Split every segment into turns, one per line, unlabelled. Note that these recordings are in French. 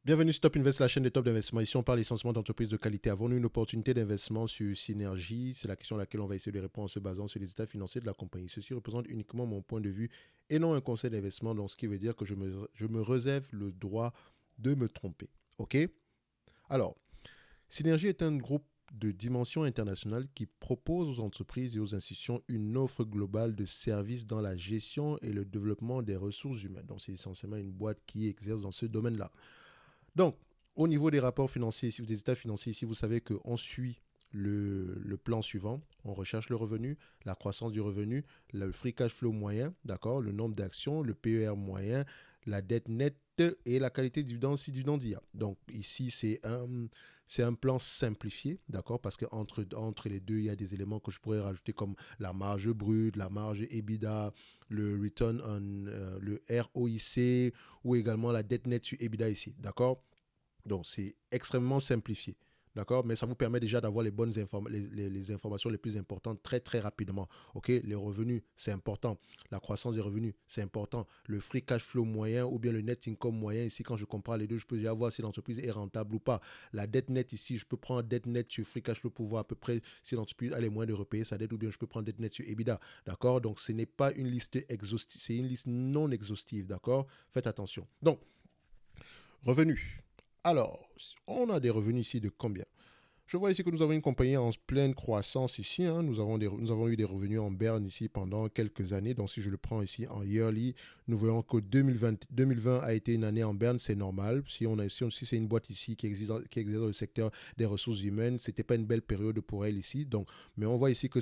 Bienvenue sur Top Invest, la chaîne des top d'investissement. Ici, on parle essentiellement d'entreprises de qualité. Avons-nous une opportunité d'investissement sur Synergie? C'est la question à laquelle on va essayer de répondre en se basant sur les états financiers de la compagnie. Ceci représente uniquement mon point de vue et non un conseil d'investissement, donc ce qui veut dire que je me réserve le droit de me tromper. OK? Alors, Synergie est un groupe de dimension internationale qui propose aux entreprises et aux institutions une offre globale de services dans la gestion et le développement des ressources humaines. Donc, c'est essentiellement une boîte qui exerce dans ce domaine-là. Donc, au niveau des rapports financiers, des états financiers, ici, vous savez qu'on suit le plan suivant. On recherche le revenu, la croissance du revenu, le free cash flow moyen, d'accord, le nombre d'actions, le PER moyen, la dette nette et la qualité du dividende si dividende il y a. Donc ici, c'est un plan simplifié, d'accord, parce qu'entre les deux, il y a des éléments que je pourrais rajouter comme la marge brute, la marge EBITDA, le return on, le ROIC ou également la dette nette sur EBITDA ici, d'accord. Donc, c'est extrêmement simplifié. D'accord. Mais ça vous permet déjà d'avoir les bonnes les informations les plus importantes très, très rapidement. OK. Les revenus, c'est important. La croissance des revenus, c'est important. Le free cash flow moyen ou bien le net income moyen, ici, quand je compare les deux, je peux déjà voir si l'entreprise est rentable ou pas. La dette nette, ici, je peux prendre dette nette sur free cash flow pour voir à peu près si l'entreprise a les moyens de repayer sa dette ou bien je peux prendre dette nette sur EBITDA. D'accord. Donc, ce n'est pas une liste exhaustive, c'est une liste non exhaustive. D'accord. Faites attention. Donc, revenus. Alors, on a des revenus ici de combien? Je vois ici que nous avons une compagnie en pleine croissance ici, hein. Nous avons eu des revenus en berne ici pendant quelques années. Donc, si je le prends ici en yearly, nous voyons que 2020 a été une année en berne, c'est normal. Si c'est une boîte ici qui existe dans le secteur des ressources humaines, c'était pas une belle période pour elle ici. Donc, mais on voit ici que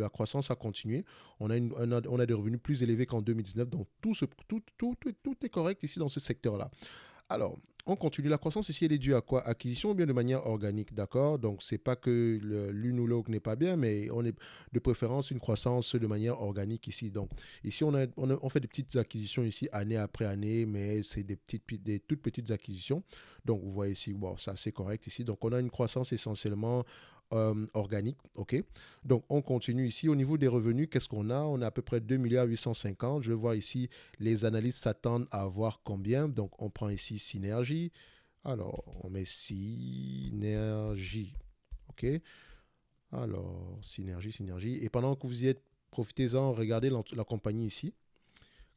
la croissance a continué. On a des revenus plus élevés qu'en 2019. Donc, tout est correct ici dans ce secteur-là. Alors, on continue. La croissance ici, elle est due à quoi? Acquisition ou bien de manière organique, d'accord? Donc, c'est pas que l'une ou l'autre n'est pas bien, mais on est de préférence une croissance de manière organique ici. Donc, ici, on fait des petites acquisitions ici, année après année, mais c'est des toutes petites acquisitions. Donc, vous voyez ici, bon, ça c'est correct ici. Donc, on a une croissance essentiellement organique, ok? Donc, on continue ici. Au niveau des revenus, qu'est-ce qu'on a? On a à peu près 2 milliards 850. Je vois ici, les analystes s'attendent à avoir combien? Donc, on prend ici Synergie. Alors, on met Synergie, ok? Alors, Synergie. Et pendant que vous y êtes, profitez-en, regardez la compagnie ici.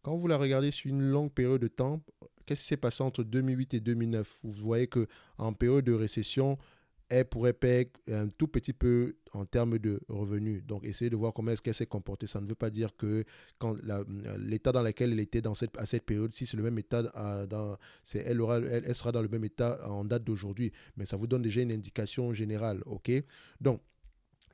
Quand vous la regardez sur une longue période de temps, qu'est-ce qui s'est passé entre 2008 et 2009? Vous voyez que en période de récession, elle pourrait payer un tout petit peu en termes de revenus. Donc, essayez de voir comment est-ce qu'elle s'est comportée. Ça ne veut pas dire que quand l'état dans lequel elle était à cette période, si c'est le même état, elle sera dans le même état en date d'aujourd'hui. Mais ça vous donne déjà une indication générale. OK? Donc,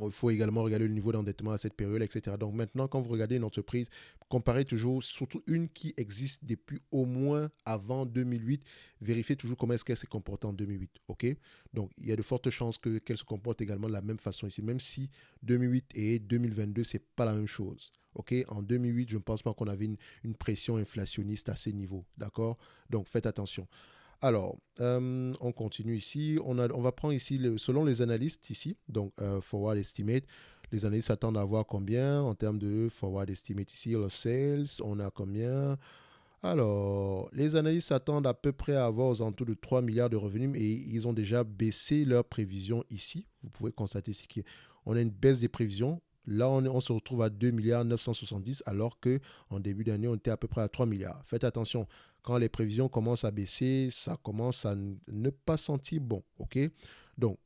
il faut également regarder le niveau d'endettement à cette période, etc. Donc maintenant, quand vous regardez une entreprise, comparez toujours, surtout une qui existe depuis au moins avant 2008, vérifiez toujours comment est-ce qu'elle s'est comportée en 2008. OK? Donc il y a de fortes chances qu'elle se comporte également de la même façon ici, même si 2008 et 2022, c'est pas la même chose. OK? En 2008, je ne pense pas qu'on avait une pression inflationniste à ces niveaux. D'accord? Donc faites attention. Alors, on continue ici. On va prendre ici, selon les analystes ici, donc forward estimate, les analystes s'attendent à avoir combien en termes de forward estimate ici, le sales, on a combien? Alors, les analystes s'attendent à peu près à avoir aux alentours de 3 milliards de revenus et ils ont déjà baissé leurs prévisions ici. Vous pouvez constater ici qu'on a une baisse des prévisions. Là, on se retrouve à 2 milliards 970 alors qu'en début d'année, on était à peu près à 3 milliards. Faites attention, quand les prévisions commencent à baisser, ça commence à ne pas sentir bon. OK? Donc,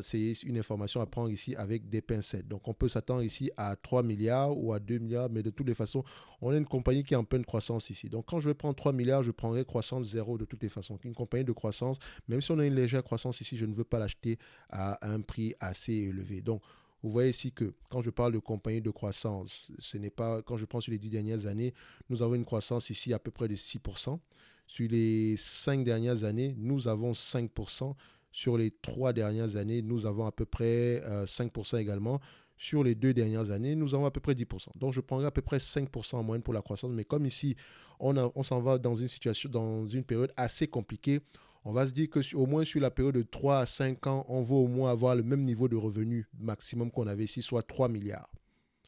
c'est une information à prendre ici avec des pincettes. Donc, on peut s'attendre ici à 3 milliards ou à 2 milliards, mais de toutes les façons, on a une compagnie qui est en pleine croissance ici. Donc, quand je vais prendre 3 milliards, je prendrai croissance zéro de toutes les façons. Une compagnie de croissance, même si on a une légère croissance ici, je ne veux pas l'acheter à un prix assez élevé. Donc, vous voyez ici que quand je parle de compagnie de croissance, ce n'est pas, quand je prends sur les 10 dernières années, nous avons une croissance ici à peu près de 6%. Sur les 5 dernières années, nous avons 5%. Sur les 3 dernières années, nous avons à peu près 5% également. Sur les 2 dernières années, nous avons à peu près 10%. Donc, je prendrai à peu près 5% en moyenne pour la croissance. Mais comme ici, on s'en va dans une situation, dans une période assez compliquée, on va se dire qu'au moins sur la période de 3 à 5 ans, on va au moins avoir le même niveau de revenu maximum qu'on avait ici, soit 3 milliards.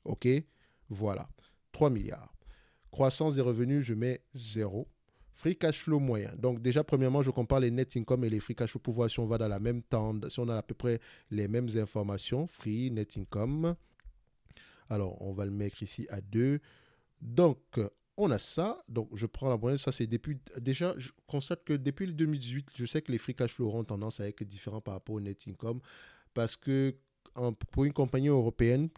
OK? Voilà. 3 milliards. Croissance des revenus, je mets 0. Free cash flow moyen. Donc déjà, premièrement, je compare les net income et les free cash flow pour voir si on va dans la même tendance, si on a à peu près les mêmes informations. Free, net income. Alors, on va le mettre ici à 2. Donc, on a ça. Donc, je prends la moyenne. Ça, c'est depuis... Déjà, je constate que depuis le 2018, je sais que les free cash flow auront tendance à être différents par rapport au net income parce que pour une compagnie européenne,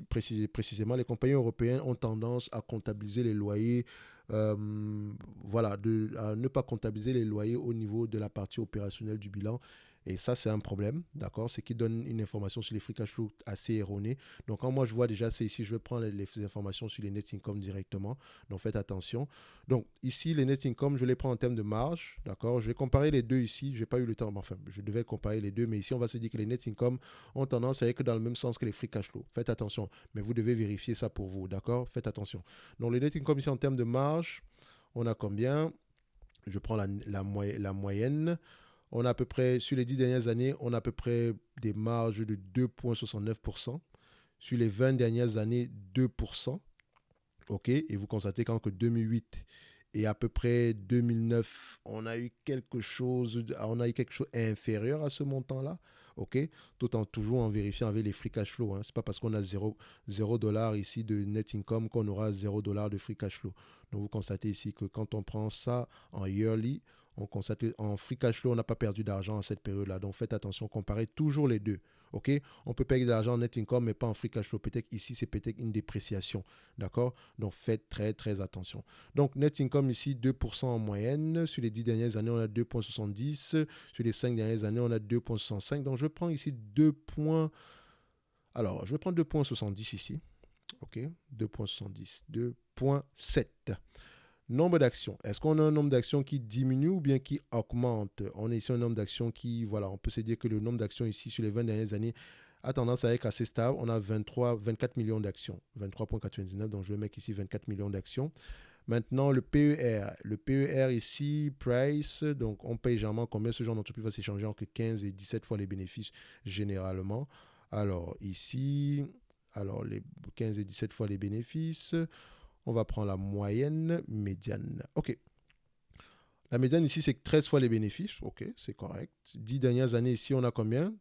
précisément, les compagnies européennes ont tendance à comptabiliser les loyers, voilà, à ne pas comptabiliser les loyers au niveau de la partie opérationnelle du bilan. Et ça, c'est un problème, d'accord? C'est qui donne une information sur les free cash flow assez erronée. Donc, quand moi, je vois déjà, c'est ici, je vais prendre les informations sur les net income directement. Donc, faites attention. Donc, ici, les net income, je les prends en termes de marge, d'accord? Je vais comparer les deux ici. Je n'ai pas eu le temps, enfin, je devais comparer les deux, mais ici, on va se dire que les net income ont tendance à être dans le même sens que les free cash flow. Faites attention, mais vous devez vérifier ça pour vous, d'accord? Faites attention. Donc, les net income ici, en termes de marge, on a combien? Je prends la moyenne. On a à peu près, sur les 10 dernières années, on a à peu près des marges de 2,69%. Sur les 20 dernières années, 2%. OK? Et vous constatez qu'entre 2008 et à peu près 2009, on a eu quelque chose inférieur à ce montant-là. OK? Tout en toujours en vérifiant avec les free cash flow. Hein. Ce n'est pas parce qu'on a 0 dollars ici de net income qu'on aura 0 dollars de free cash flow. Donc vous constatez ici que quand on prend ça en yearly, on constate qu'en free cash flow, on n'a pas perdu d'argent à cette période-là. Donc faites attention, comparez toujours les deux. OK? On peut payer de l'argent en net income, mais pas en free cash flow. Peut-être ici, c'est peut-être une dépréciation. D'accord? Donc faites très, très attention. Donc net income ici, 2% en moyenne. Sur les 10 dernières années, on a 2,70. Sur les 5 dernières années, on a 2,65. Donc je prends ici 2 points. Alors, je vais prendre 2,70 ici. OK? 2,70. 2,7. Nombre d'actions. Est-ce qu'on a un nombre d'actions qui diminue ou bien qui augmente? On est ici un nombre d'actions qui, voilà, on peut se dire que le nombre d'actions ici sur les 20 dernières années a tendance à être assez stable. On a 24 millions d'actions. 23,99, donc je vais mettre ici 24 millions d'actions. Maintenant, le PER. Le PER ici, price, donc on paye généralement combien ce genre d'entreprise va s'échanger entre 15 et 17 fois les bénéfices généralement. Alors ici, alors les 15 et 17 fois les bénéfices. On va prendre la moyenne médiane. OK. La médiane ici, c'est 13 fois les bénéfices. OK, c'est correct. 10 dernières années ici, on a combien?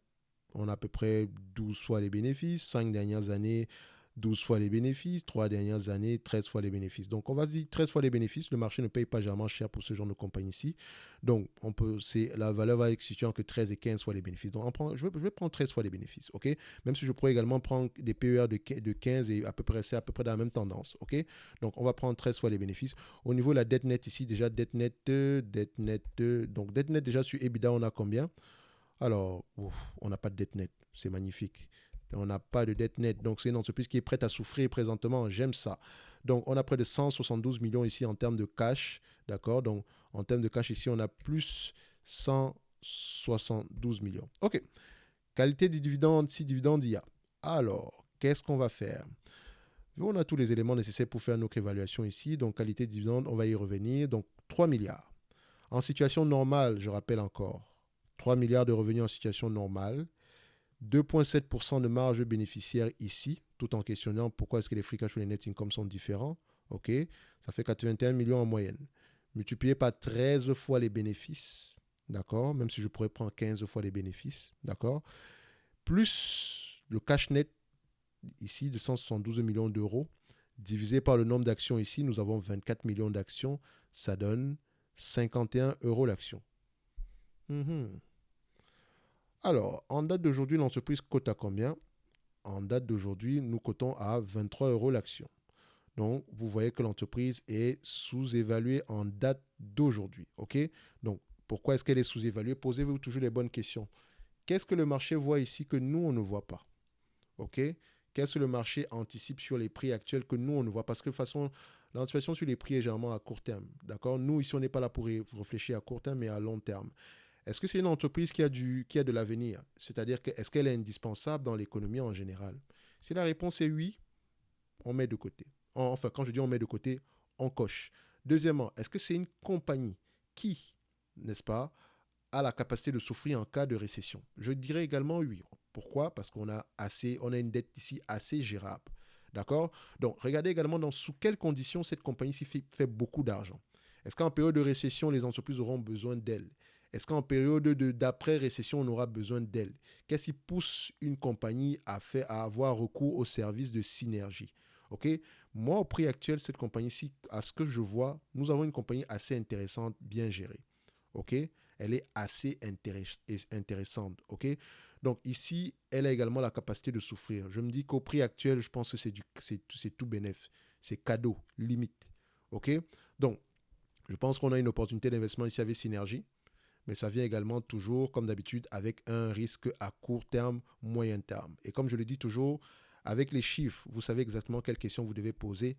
On a à peu près 12 fois les bénéfices. 5 dernières années, 12 fois les bénéfices. 3 dernières années, 13 fois les bénéfices. Donc, on va se dire 13 fois les bénéfices. Le marché ne paye pas généralement cher pour ce genre de compagnie ici. Donc, la valeur va être située entre 13 et 15 fois les bénéfices. Donc, je vais prendre 13 fois les bénéfices. OK? Même si je pourrais également prendre des PER de 15 et c'est à peu près dans la même tendance. OK? Donc, on va prendre 13 fois les bénéfices. Au niveau de la dette nette ici, déjà, dette nette. Donc, dette nette, déjà, sur EBITDA, on a combien? Alors, on n'a pas de dette nette. C'est magnifique. On n'a pas de dette nette. Donc, c'est une entreprise qui est prête à souffrir présentement. J'aime ça. Donc, on a près de 172 millions ici en termes de cash. D'accord? Donc, en termes de cash ici, on a plus 172 millions. OK. Qualité du dividende, si dividende il y a. Alors, qu'est-ce qu'on va faire? On a tous les éléments nécessaires pour faire notre évaluation ici. Donc, qualité de dividende, on va y revenir. Donc, 3 milliards. En situation normale, je rappelle encore, 3 milliards de revenus en situation normale, 2,7% de marge bénéficiaire ici, tout en questionnant pourquoi est-ce que les free cash flow et les net income sont différents. OK, ça fait 81 millions en moyenne. Multiplié par 13 fois les bénéfices, d'accord, même si je pourrais prendre 15 fois les bénéfices, d'accord, plus le cash net ici de 172 millions d'euros, divisé par le nombre d'actions ici, nous avons 24 millions d'actions, ça donne 51 euros l'action. Alors, en date d'aujourd'hui, l'entreprise cote à combien? En date d'aujourd'hui, nous cotons à 23 euros l'action. Donc, vous voyez que l'entreprise est sous-évaluée en date d'aujourd'hui. OK? Donc, pourquoi est-ce qu'elle est sous-évaluée? Posez-vous toujours les bonnes questions. Qu'est-ce que le marché voit ici que nous, on ne voit pas? OK? Qu'est-ce que le marché anticipe sur les prix actuels que nous, on ne voit pas? Parce que de toute façon, l'anticipation sur les prix est généralement à court terme. D'accord? Nous, ici, on n'est pas là pour réfléchir à court terme, mais à long terme. Est-ce que c'est une entreprise qui a de l'avenir? C'est-à-dire que est-ce qu'elle est indispensable dans l'économie en général? Si la réponse est oui, on met de côté. Enfin, quand je dis on met de côté, on coche. Deuxièmement, est-ce que c'est une compagnie qui, n'est-ce pas, a la capacité de souffrir en cas de récession? Je dirais également oui. Pourquoi? Parce qu'on a une dette ici assez gérable. D'accord? Donc, regardez également sous quelles conditions cette compagnie-ci fait beaucoup d'argent. Est-ce qu'en période de récession, les entreprises auront besoin d'elles? Est-ce qu'en période d'après-récession, on aura besoin d'elles? Qu'est-ce qui pousse une compagnie à avoir recours au service de synergie? OK? Moi, au prix actuel, cette compagnie-ci, à ce que je vois, nous avons une compagnie assez intéressante, bien gérée. OK? Elle est assez intéressante. OK? Donc ici, elle a également la capacité de souffrir. Je me dis qu'au prix actuel, je pense que c'est tout bénef. C'est cadeau, limite. OK? Donc, je pense qu'on a une opportunité d'investissement ici avec Synergie, mais ça vient également toujours, comme d'habitude, avec un risque à court terme, moyen terme. Et comme je le dis toujours, avec les chiffres, vous savez exactement quelles questions vous devez poser,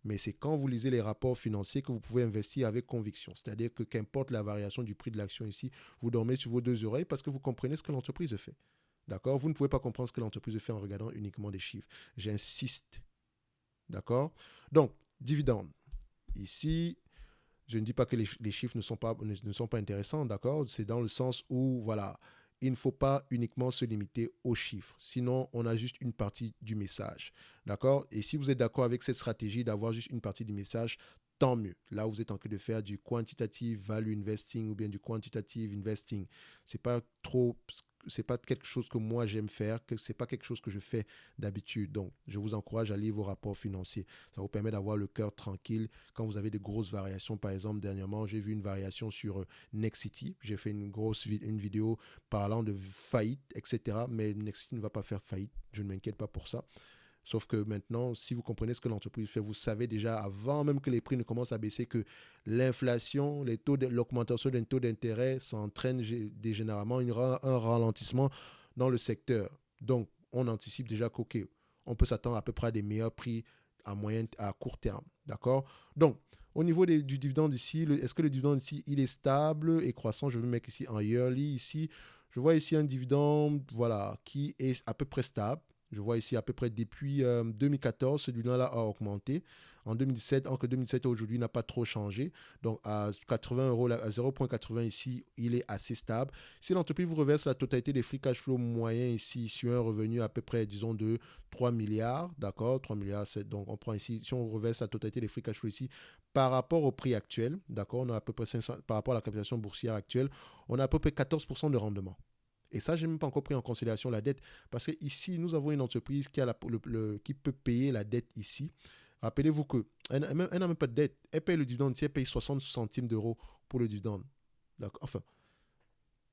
mais c'est quand vous lisez les rapports financiers que vous pouvez investir avec conviction. C'est-à-dire que qu'importe la variation du prix de l'action ici, vous dormez sur vos deux oreilles parce que vous comprenez ce que l'entreprise fait. D'accord? Vous ne pouvez pas comprendre ce que l'entreprise fait en regardant uniquement des chiffres. J'insiste. D'accord? Donc, dividende. Ici, je ne dis pas que les chiffres ne sont pas intéressants, d'accord? C'est dans le sens où, voilà, il ne faut pas uniquement se limiter aux chiffres. Sinon, on a juste une partie du message, d'accord? Et si vous êtes d'accord avec cette stratégie d'avoir juste une partie du message, tant mieux. Là, vous êtes en train de faire du quantitative value investing ou bien du quantitative investing. C'est pas quelque chose que moi j'aime faire, que c'est pas quelque chose que je fais d'habitude. Donc, je vous encourage à lire vos rapports financiers. Ça vous permet d'avoir le cœur tranquille quand vous avez de grosses variations. Par exemple, dernièrement, j'ai vu une variation sur Nexity. J'ai fait une vidéo parlant de faillite, etc. Mais Nexity ne va pas faire faillite. Je ne m'inquiète pas pour ça. Sauf que maintenant, si vous comprenez ce que l'entreprise fait, vous savez déjà, avant même que les prix ne commencent à baisser, que l'inflation, l'augmentation des taux d'intérêt, ça entraîne généralement un ralentissement dans le secteur. Donc, on anticipe déjà qu'OK, on peut s'attendre à peu près à des meilleurs prix à court terme. D'accord? Donc, au niveau du dividende ici, est-ce que le dividende ici, il est stable et croissant? Je vais mettre ici en yearly. Ici, je vois ici un dividende, voilà, qui est à peu près stable. Je vois ici à peu près depuis 2014, celui-là a augmenté. En 2017, entre 2017 et aujourd'hui, il n'a pas trop changé. Donc à 80 euros, à 0,80 ici, il est assez stable. Si l'entreprise vous reverse la totalité des free cash flow moyens ici sur un revenu à peu près, disons, de 3 milliards, d'accord, 3 milliards, donc on prend ici, si on reverse la totalité des free cash flow ici, par rapport au prix actuel, d'accord, on a à peu près 500, par rapport à la capitalisation boursière actuelle, on a à peu près 14% de rendement. Et ça, je n'ai même pas encore pris en considération la dette. Parce que ici, nous avons une entreprise qui peut payer la dette ici. Rappelez-vous qu'elle n'a même pas de dette. Elle paye le dividende ici, elle paye 60 centimes d'euros pour le dividende. Enfin,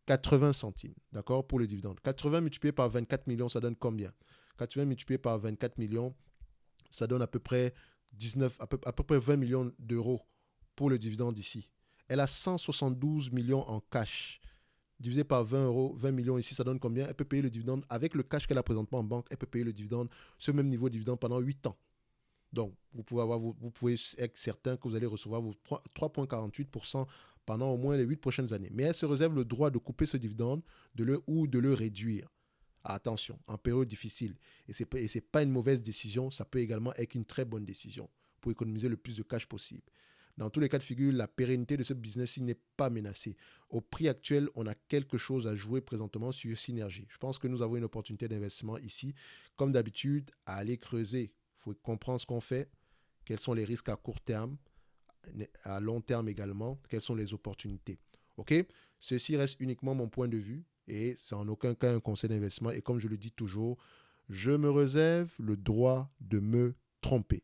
80 centimes, d'accord, pour le dividende. 80 multiplié par 24 millions, ça donne combien? 80 multiplié par 24 millions, ça donne à peu près à peu près 20 millions d'euros pour le dividende ici. Elle a 172 millions en cash divisé par 20 euros, 20 millions ici, ça donne combien? Elle peut payer le dividende avec le cash qu'elle a présentement en banque, elle peut payer le dividende, ce même niveau de dividende pendant 8 ans. Donc, vous pouvez être certain que vous allez recevoir vos 3,48% pendant au moins les 8 prochaines années. Mais elle se réserve le droit de couper ce dividende ou de le réduire. Attention, en période difficile. Et ce n'est pas une mauvaise décision, ça peut également être une très bonne décision pour économiser le plus de cash possible. Dans tous les cas de figure, la pérennité de ce business n'est pas menacée. Au prix actuel, on a quelque chose à jouer présentement sur Synergie. Je pense que nous avons une opportunité d'investissement ici. Comme d'habitude, à aller creuser. Il faut comprendre ce qu'on fait, quels sont les risques à court terme, à long terme également, quelles sont les opportunités. OK? Ceci reste uniquement mon point de vue et c'est en aucun cas un conseil d'investissement. Et comme je le dis toujours, je me réserve le droit de me tromper.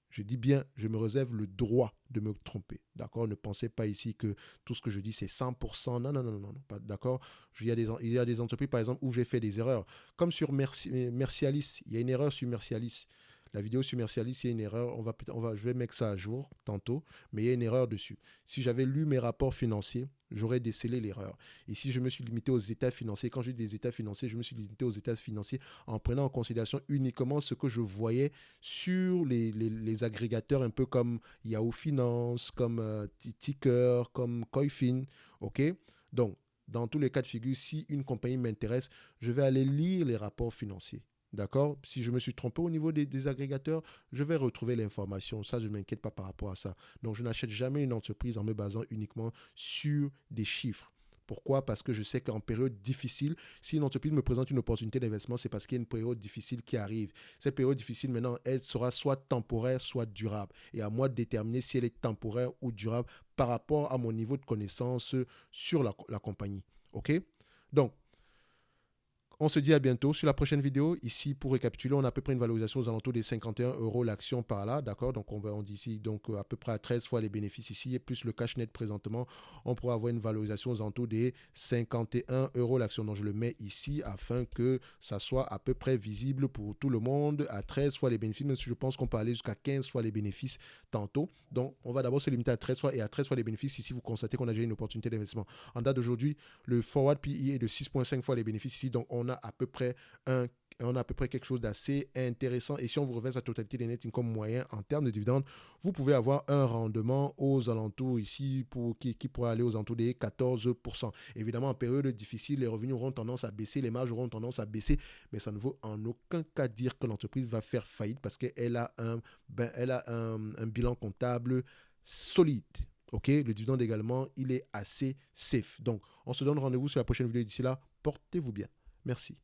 Je dis bien, je me réserve le droit de me tromper. D'accord? Ne pensez pas ici que tout ce que je dis, c'est 100%. Non, non, non, non, non. Pas, d'accord? Il y a des entreprises, par exemple, où j'ai fait des erreurs. Comme sur Mercialis. Il y a une erreur sur Mercialis. La vidéo sur Mercialis, il y a une erreur. Je vais mettre ça à jour tantôt, mais il y a une erreur dessus. Si j'avais lu mes rapports financiers, j'aurais décelé l'erreur. Et si je me suis limité aux états financiers, quand j'ai dit des états financiers, je me suis limité aux états financiers en prenant en considération uniquement ce que je voyais sur les agrégateurs un peu comme Yahoo Finance, comme Ticker, comme Coifin. OK? Donc, dans tous les cas de figure, si une compagnie m'intéresse, je vais aller lire les rapports financiers. D'accord? Si je me suis trompé au niveau des agrégateurs, je vais retrouver l'information. Ça, je ne m'inquiète pas par rapport à ça. Donc, je n'achète jamais une entreprise en me basant uniquement sur des chiffres. Pourquoi? Parce que je sais qu'en période difficile, si une entreprise me présente une opportunité d'investissement, c'est parce qu'il y a une période difficile qui arrive. Cette période difficile, maintenant, elle sera soit temporaire, soit durable. Et à moi de déterminer si elle est temporaire ou durable par rapport à mon niveau de connaissance sur la compagnie. OK? Donc, on se dit à bientôt sur la prochaine vidéo. Ici, pour récapituler, on a à peu près une valorisation aux alentours des 51 euros l'action par là. D'accord? Donc, on dit ici donc, à peu près à 13 fois les bénéfices ici, et plus le cash net présentement, on pourra avoir une valorisation aux alentours des 51 euros l'action. Donc, je le mets ici afin que ça soit à peu près visible pour tout le monde à 13 fois les bénéfices, même si je pense qu'on peut aller jusqu'à 15 fois les bénéfices tantôt. Donc, on va d'abord se limiter à 13 fois, et à 13 fois les bénéfices, ici, vous constatez qu'on a déjà une opportunité d'investissement. En date d'aujourd'hui, le forward PE est de 6,5 fois les bénéfices ici. Donc, on a à peu près quelque chose d'assez intéressant. Et si on vous reverse la totalité des net income moyens en termes de dividendes, vous pouvez avoir un rendement aux alentours ici qui pourrait aller aux alentours des 14%. Évidemment, en période difficile, les revenus auront tendance à baisser, les marges auront tendance à baisser, mais ça ne veut en aucun cas dire que l'entreprise va faire faillite parce qu'elle a un bilan comptable solide. OK, le dividende également, il est assez safe. Donc, on se donne rendez-vous sur la prochaine vidéo. D'ici là, portez-vous bien. Merci.